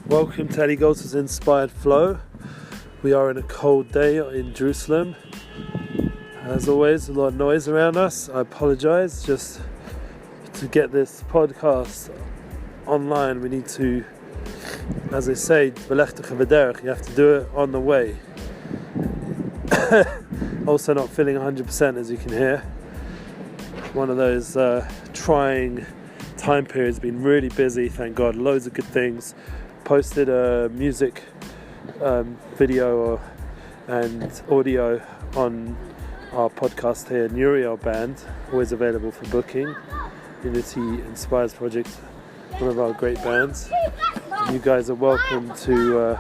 Welcome to Eli Golds's Inspired Flow. We are in a cold day in Jerusalem. As always, a lot of noise around us. I apologize. Just to get this podcast online, we need to, as they say, you have to do it on the way. Also not feeling 100%, as you can hear. One of those trying time periods. Been really busy, thank God. Loads of good things. Posted a music video and audio on our podcast here, Nuriel Band, always available for booking. Unity Inspires Project, one of our great bands. And you guys are welcome to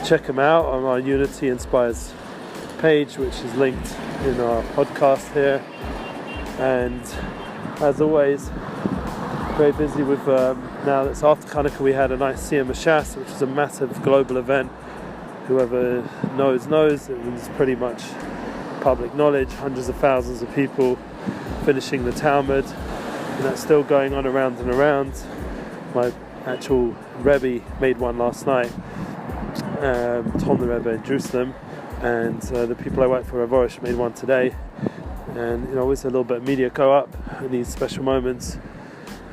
check them out on our Unity Inspires page, which is linked in our podcast here. And as always, very busy with now that's after Hanukkah. We had a nice Siyum Shas, which is a massive global event. Whoever knows. It was pretty much public knowledge. Hundreds of thousands of people finishing the Talmud, and that's still going on around and around. My actual Rebbe made one last night, Tom the Rebbe in Jerusalem, and the people I work for, Rav Orish, made one today. And always a little bit of media go up in these special moments.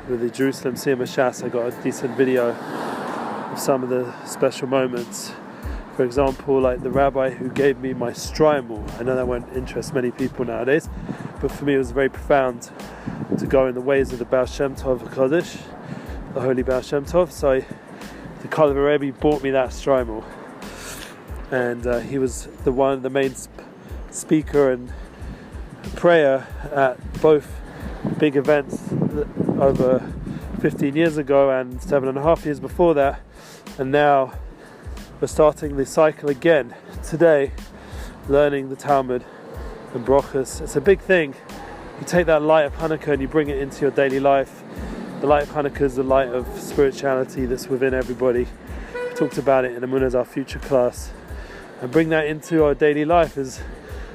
With the Jerusalem Siyum Shas, I got a decent video of some of the special moments. For example, like the rabbi who gave me my shtreimel. I know that won't interest many people nowadays, but for me it was very profound to go in the ways of the Baal Shem Tov HaKadosh, the holy Baal Shem Tov. So the Kalev Rebbe bought me that shtreimel, and he was the main speaker and prayer at both big events over 15 years ago and 7.5 years before that, and now we're starting the cycle again today, learning the Talmud and Brochus. It's a big thing. You take that light of Hanukkah and you bring it into your daily life. The light of Hanukkah is the light of spirituality that's within everybody. We talked about it in Amunah's Our Future class, and bring that into our daily life is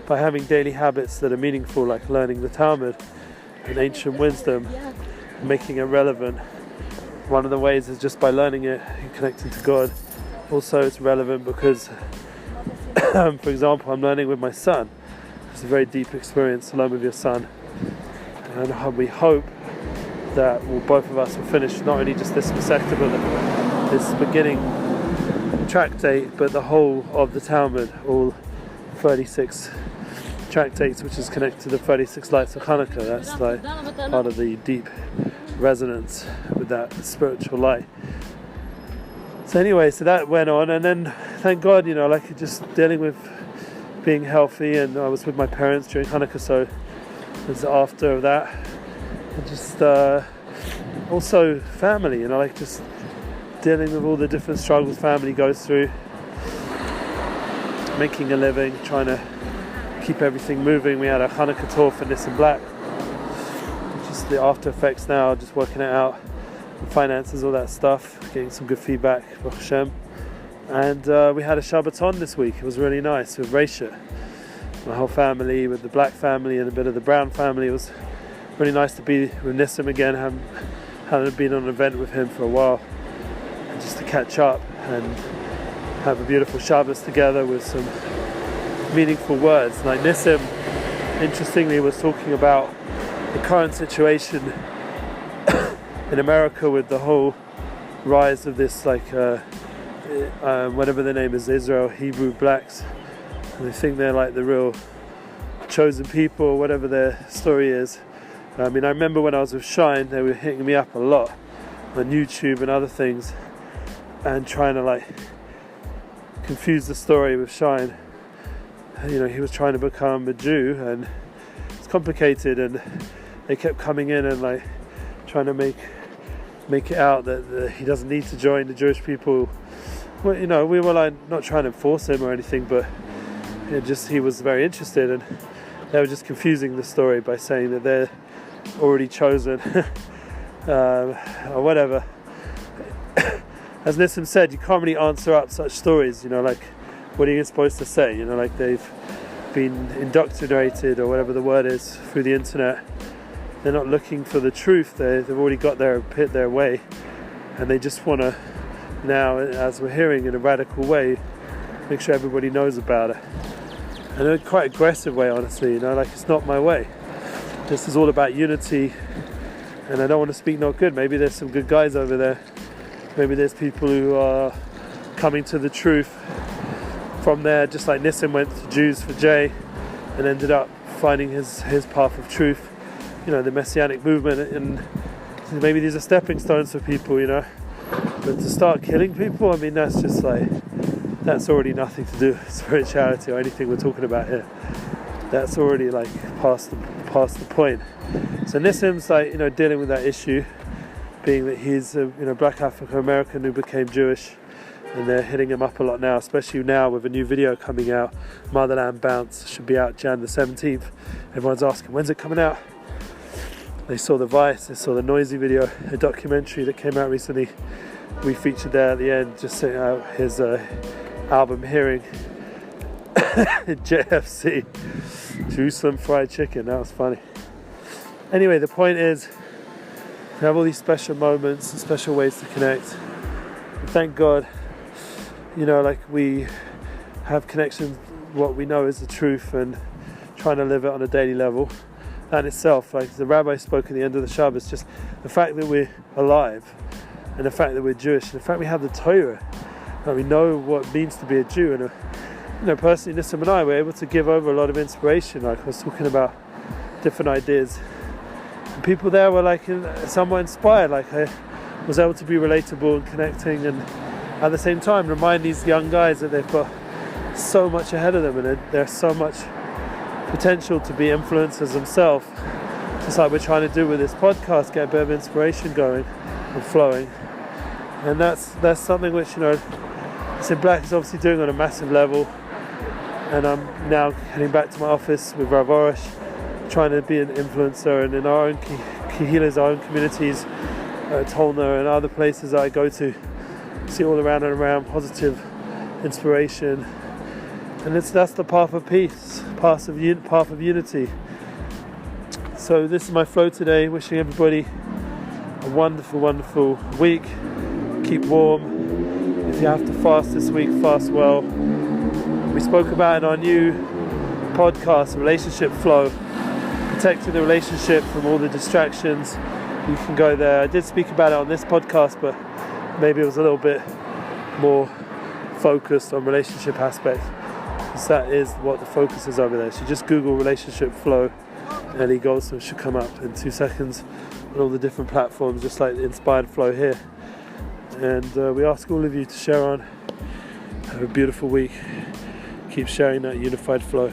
by having daily habits that are meaningful, like learning the Talmud and ancient wisdom, making it relevant. One of the ways is just by learning it and connecting to God. Also, it's relevant because, for example, I'm learning with my son. It's a very deep experience to learn with your son, and we hope that both of us will finish not only just this Masechta, but this beginning tractate, but the whole of the Talmud, all 36 tractates, which is connected to the 36 lights of Hanukkah. That's like part of the deep resonance with that spiritual light. So anyway, so that went on, and then thank God, just dealing with being healthy, and I was with my parents during Hanukkah, so it was after that, and just also family, just dealing with all the different struggles family goes through, making a living, trying to keep everything moving. We had a Hanukkah tour for Nissan Black, just the after effects now, just working it out, the finances, all that stuff, getting some good feedback, Baruch Hashem. And we had a Shabbaton this week. It was really nice with Reisha, my whole family, with the Black family and a bit of the Brown family. It was really nice to be with Nissim again. Hadn't been on an event with him for a while, and just to catch up and have a beautiful Shabbos together with some meaningful words. Like Nissim, interestingly, was talking about the current situation in America with the whole rise of this, whatever the name is, Israel Hebrew blacks, and they think they're like the real chosen people, whatever their story is. I remember when I was with Shine, they were hitting me up a lot on YouTube and other things, and trying to confuse the story with Shine. He was trying to become a Jew, and it's complicated, and they kept coming in and trying to make it out that he doesn't need to join the Jewish people. Well, we were not trying to force him or anything, but he was very interested, and they were just confusing the story by saying that they're already chosen or whatever. As Nissim said, you can't really answer up such stories, what are you supposed to say? They've been indoctrinated, or whatever the word is, through the internet. They're not looking for the truth. They've already got their way, and they just want to now, as we're hearing, in a radical way, make sure everybody knows about it. And in a quite aggressive way, honestly, like it's not my way. This is all about unity, and I don't want to speak not good. Maybe there's some good guys over there. Maybe there's people who are coming to the truth from there, just like Nissim went to Jews for Jay and ended up finding his path of truth, the Messianic movement. And maybe these are stepping stones for people, but to start killing people, that's just that's already nothing to do with spirituality or anything we're talking about here. That's already past the point. So Nissim's dealing with that issue, being that he's a black African American who became Jewish, and they're hitting him up a lot now, especially now with a new video coming out. Motherland Bounce should be out Jan the 17th. Everyone's asking, when's it coming out? They saw the Vice, they saw the Noisy video, a documentary that came out recently. We featured there at the end, just setting out his album Hearing. JFC, Jerusalem Fried Chicken. That was funny. Anyway, the point is, we have all these special moments and special ways to connect. And thank God, we have connections, what we know is the truth, and trying to live it on a daily level. That in itself, like the rabbi spoke at the end of the Shabbos, just the fact that we're alive, and the fact that we're Jewish, and the fact we have the Torah, and we know what it means to be a Jew. And personally, Nissim and I were able to give over a lot of inspiration. Like I was talking about different ideas, and people there were somewhat inspired. Like I was able to be relatable and connecting, and at the same time remind these young guys that they've got so much ahead of them, and there's so much potential to be influencers themselves, just like we're trying to do with this podcast, get a bit of inspiration going and flowing. And that's something which Sid Black is obviously doing on a massive level, and I'm now heading back to my office with Rav Orish, trying to be an influencer, and in our own Kehilas, our own communities, Tolna and other places that I go to, see all around and around positive inspiration. And that's the path of peace, path of unity. So this is my flow today, wishing everybody a wonderful, wonderful week. Keep warm. If you have to fast this week, fast well. We spoke about in our new podcast, Relationship Flow, protecting the relationship from all the distractions. You can go there. I did speak about it on this podcast, but maybe it was a little bit more focused on relationship aspects, because that is what the focus is over there. So you just Google Relationship Flow, Ellie Goldsmith should come up in 2 seconds on all the different platforms, just like the Inspired Flow here. And we ask all of you to share on. Have a beautiful week. Keep sharing that unified flow.